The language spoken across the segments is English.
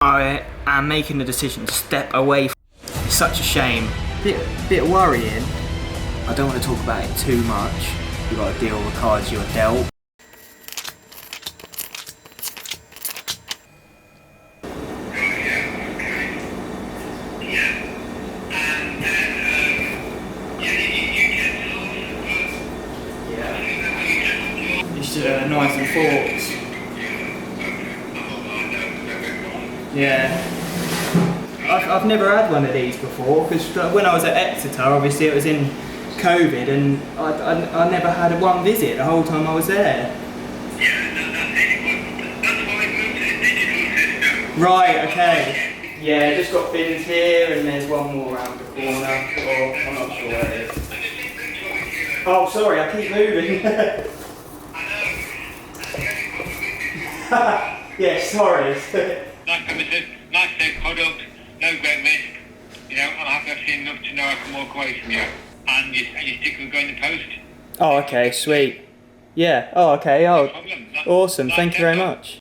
I am making the decision to step away from it. It's such a shame. Bit worrying. I don't want to talk about it too much. You've got to deal with the cards you're dealt. It's knives and forks. Yeah. I've never had one of these before, because when I was at Exeter, obviously it was in COVID, and I never had one visit the whole time I was there. Yeah, that's why I moved to the digital system. Right, okay. Yeah, just got bins here, and there's one more around the corner, or I'm not sure where it is. Oh, sorry, I keep moving. Yeah, sorry. Nice premises, nice thick product, no great risk. You know, I'm happy I've seen enough to know I can walk away from you. And your sticker will go in the post. Oh, okay, sweet. Yeah, oh, okay, oh, No problem. awesome, thank you very much.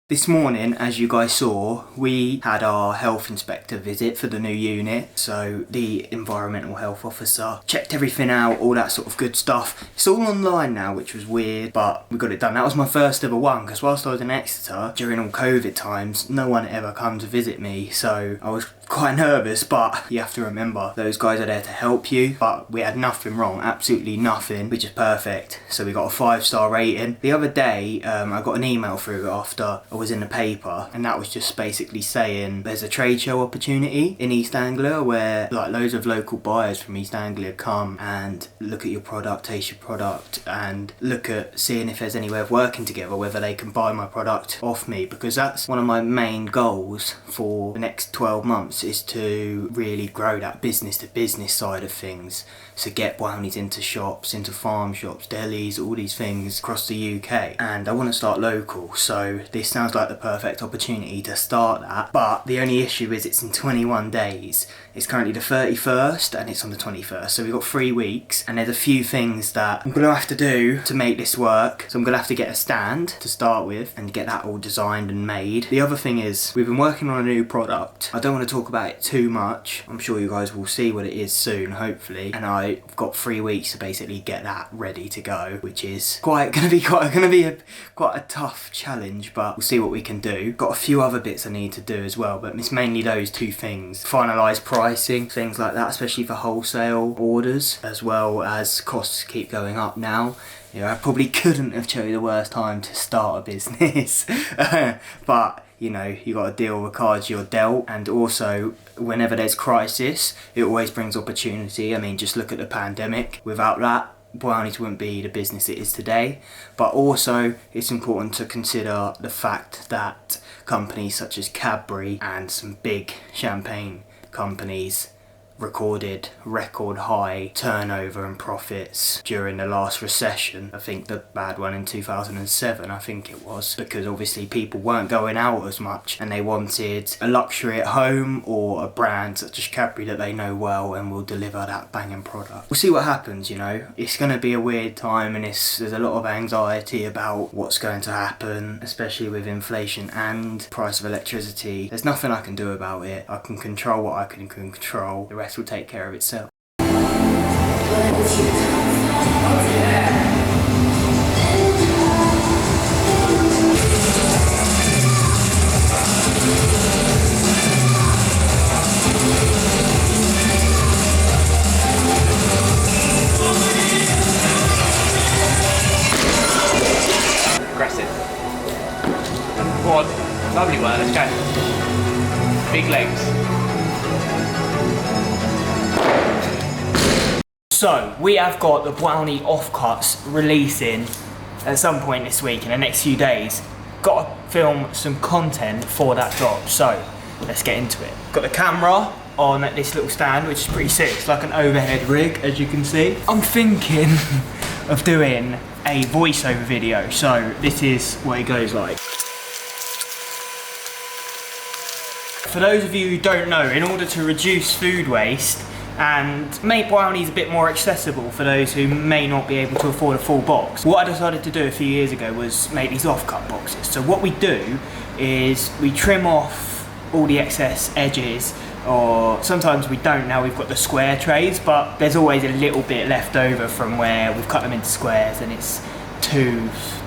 This morning, as you guys saw, we had our health inspector visit for the new unit. So the environmental health officer checked everything out, all that sort of good stuff. It's all online now, which was weird, but we got it done. That was my first ever one, because whilst I was in Exeter, during all COVID times, no one ever come to visit me. So I was quite nervous, but you have to remember, those guys are there to help you. But we had nothing wrong, absolutely nothing, which is perfect. So we got a 5-star rating. The other day, I got an email through after I was in the paper, and that was just basically saying there's a trade show opportunity in East Anglia where like loads of local buyers from East Anglia come and look at your product, taste your product, and look at seeing if there's any way of working together, whether they can buy my product off me, because that's one of my main goals for the next 12 months, is to really grow that business to business side of things. So get BWOWNIES into shops, into farm shops, delis, all these things across the UK. And I want to start local, so this sounds like the perfect opportunity to start that. But the only issue is it's in 21 days. It's currently the 31st and it's on the 21st, so we've got 3 weeks, and there's a few things that I'm going to have to do to make this work. So I'm going to have to get a stand to start with and get that all designed and made. The other thing is we've been working on a new product. I don't want to talk about it too much. I'm sure you guys will see what it is soon, hopefully, and I've got 3 weeks to basically get that ready to go, which is quite a tough challenge, but we'll see what we can do. Got a few other bits I need to do as well, but it's mainly those 2 things. Finalise pricing, things like that, especially for wholesale orders, as well as costs keep going up now. You know, I probably couldn't have chosen the worst time to start a business, but you know, you got to deal with the cards you're dealt, and also whenever there's crisis, it always brings opportunity. I mean, just look at the pandemic. Without that, BWOWNIES wouldn't be the business it is today. But also, it's important to consider the fact that companies such as Cadbury and some big champagne companies recorded record high turnover and profits during the last recession. I think the bad one in 2007, I think it was, because obviously people weren't going out as much and they wanted a luxury at home or a brand such as Cadbury that they know well and will deliver that banging product. We'll see what happens, you know. It's going to be a weird time, and there's a lot of anxiety about what's going to happen, especially with inflation and price of electricity. There's nothing I can do about it. I can control what I can control. The rest will take care of itself. Aggressive. Go on. Lovely work, let's go. Big legs. So, we have got the BWOWNIE offcuts releasing at some point this week, in the next few days. Got to film some content for that drop, so let's get into it. Got the camera on this little stand, which is pretty sick. It's like an overhead rig, as you can see. I'm thinking of doing a voiceover video, so this is what it goes like. For those of you who don't know, in order to reduce food waste and make brownies a bit more accessible for those who may not be able to afford a full box. What I decided to do a few years ago was make these off-cut boxes. So what we do is we trim off all the excess edges, or sometimes we don't. Now we've got the square trays, but there's always a little bit left over from where we've cut them into squares and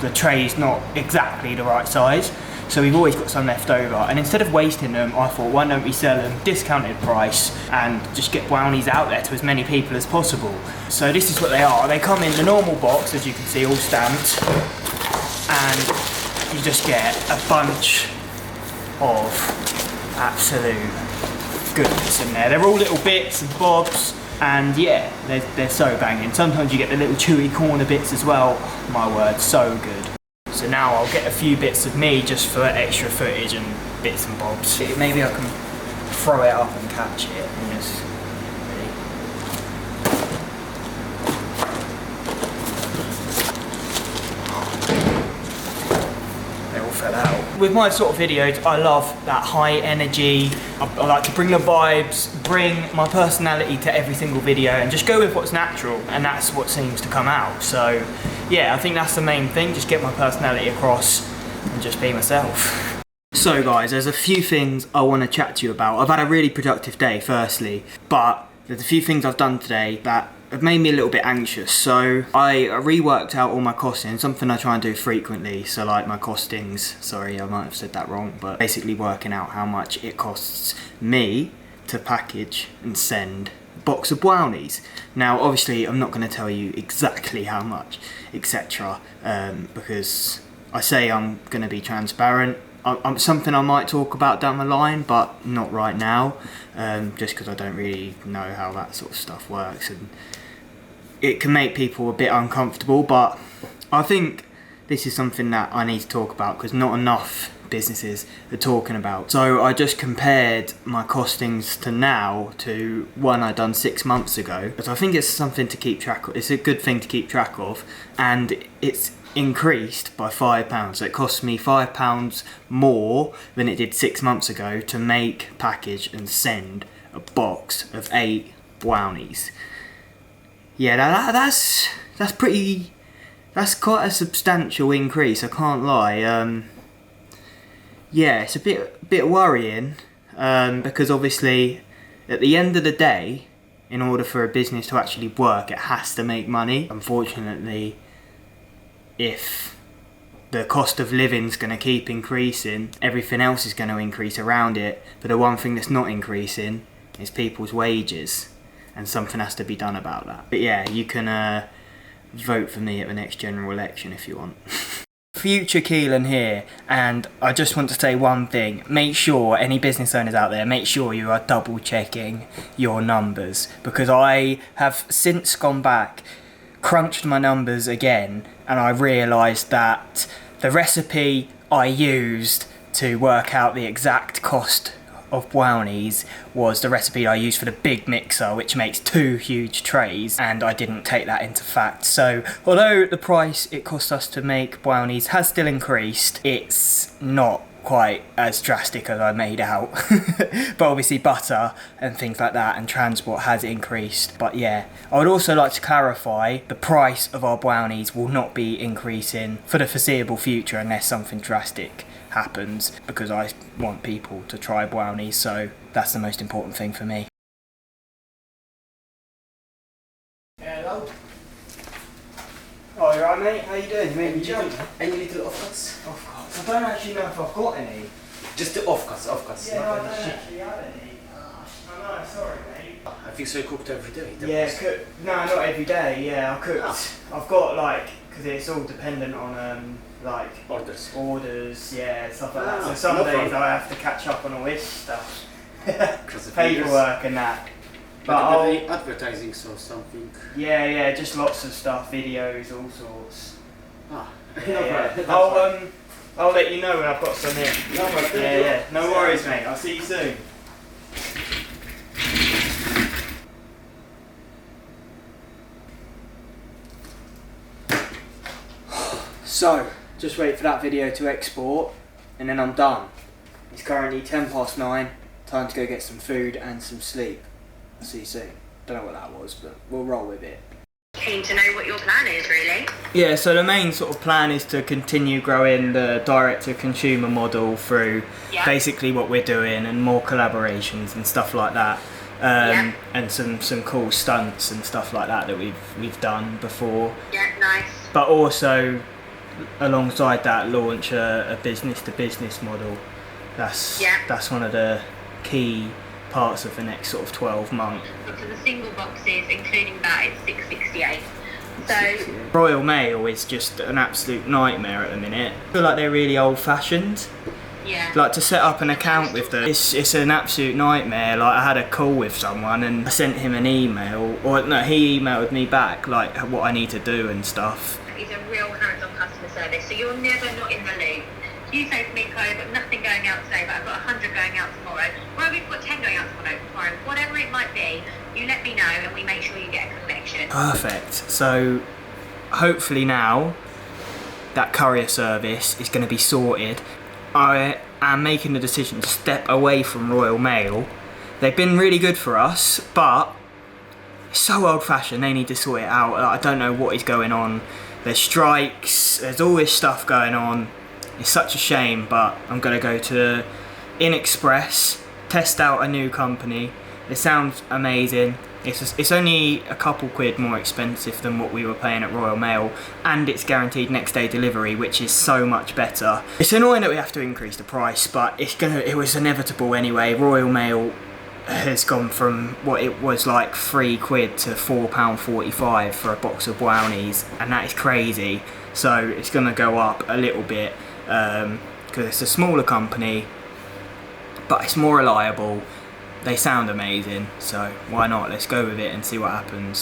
the tray's not exactly the right size. So we've always got some left over, and instead of wasting them, I thought, why don't we sell them discounted price and just get brownies out there to as many people as possible. So this is what they are. They come in the normal box, as you can see, all stamped, and you just get a bunch of absolute goodness in there. They're all little bits and bobs, and yeah, they're so banging. Sometimes you get the little chewy corner bits as well. Oh, my word, so good. So now I'll get a few bits of me just for extra footage and bits and bobs. Maybe I can throw it up and catch it and just they all fell out. With my sort of videos, I love that high energy. I like to bring the vibes, bring my personality to every single video and just go with what's natural, and that's what seems to come out. So yeah, I think that's the main thing, just get my personality across and just be myself. So guys, there's a few things I want to chat to you about. I've had a really productive day firstly, but there's a few things I've done today that have made me a little bit anxious. So I reworked out all my costings, something I try and do frequently. So like my costings, sorry I might have said that wrong, but basically working out how much it costs me to package and send a box of brownies. Now obviously I'm not going to tell you exactly how much, etc. Because I say I'm going to be transparent. I'm something I might talk about down the line, but not right now, just because I don't really know how that sort of stuff works, and it can make people a bit uncomfortable. But I think this is something that I need to talk about because not enough businesses are talking about. So I just compared my costings to now to one I done 6 months ago, because I think it's something to keep track of. It's a good thing to keep track of, and it's increased by £5. So it cost me £5 more than it did 6 months ago to make, package and send a box of 8 brownies. Yeah, that's quite a substantial increase, I can't lie. Yeah, it's a bit worrying, because obviously at the end of the day, in order for a business to actually work, it has to make money. Unfortunately, if the cost of living is going to keep increasing, everything else is going to increase around it, but the one thing that's not increasing is people's wages, and something has to be done about that. But yeah, you can vote for me at the next general election if you want. Future Keelan here, and I just want to say one thing. Make sure, any business owners out there, make sure you are double checking your numbers, because I have since gone back, crunched my numbers again, and I realised that the recipe I used to work out the exact cost of brownies was the recipe I used for the big mixer, which makes 2 huge trays, and I didn't take that into fact. So although the price it cost us to make brownies has still increased, it's not quite as drastic as I made out. But obviously butter and things like that and transport has increased. But yeah, I would also like to clarify, the price of our brownies will not be increasing for the foreseeable future unless something drastic happens, because I want people to try brownies, so that's the most important thing for me. Hello. Oh, you alright mate? How you doing? You made me jump. Any little offcuts? Of course. I don't actually know if I've got any. Just the offcuts. Yeah, not no, I any don't shit. actually have any. I know, sorry mate. I think so cooked every day. Yeah, no, not every day, yeah, I cooked. I've got like, because it's all dependent on like orders, yeah, stuff like that. So some days problem. I have to catch up on all this stuff. Because Paperwork and that. But are they advertising or something? Yeah, just lots of stuff, videos, all sorts. Yeah. I'll let you know when I've got some in. Yeah, no worries mate, I'll see you soon. So, just wait for that video to export and then I'm done. It's currently 9:10, time to go get some food and some sleep. I'll see you soon. Don't know what that was, but we'll roll with it. Keen to know what your plan is, really. Yeah, so the main sort of plan is to continue growing the direct-to-consumer model through basically what we're doing and more collaborations and stuff like that. And some cool stunts and stuff like that we've done before. Yeah, nice. But also, alongside that, launch a business-to-business model. That's one of the key parts of the next sort of 12 months. So the single boxes, including that, is $6.68. So Royal Mail is just an absolute nightmare at the minute. I feel like they're really old-fashioned. yeah, Like to set up an account with them, it's an absolute nightmare. Like I had a call with someone and I sent him an email, or no, he emailed me back like what I need to do and stuff. it's a real hands-on customer service. So you're never not in the loop. You say to me, Chloe, I've got nothing going out today, but I've got 100 going out tomorrow. Well, we've got 10 going out tomorrow. Whatever it might be, you let me know and we make sure you get a collection. Perfect. So hopefully now that courier service is going to be sorted. I am making the decision to step away from Royal Mail. They've been really good for us, but it's so old-fashioned. They need to sort it out. I don't know what is going on. There's strikes. There's all this stuff going on. It's such a shame, but I'm going to go to InExpress, test out a new company. It sounds amazing. It's only a couple quid more expensive than what we were paying at Royal Mail, and it's guaranteed next day delivery, which is so much better. It's annoying that we have to increase the price, but it was inevitable anyway. Royal Mail has gone from what it was like £3 to £4.45 for a box of BWOWNIES, and that is crazy. So it's going to go up a little bit because it's a smaller company, but it's more reliable. They sound amazing, so why not? Let's go with it and see what happens.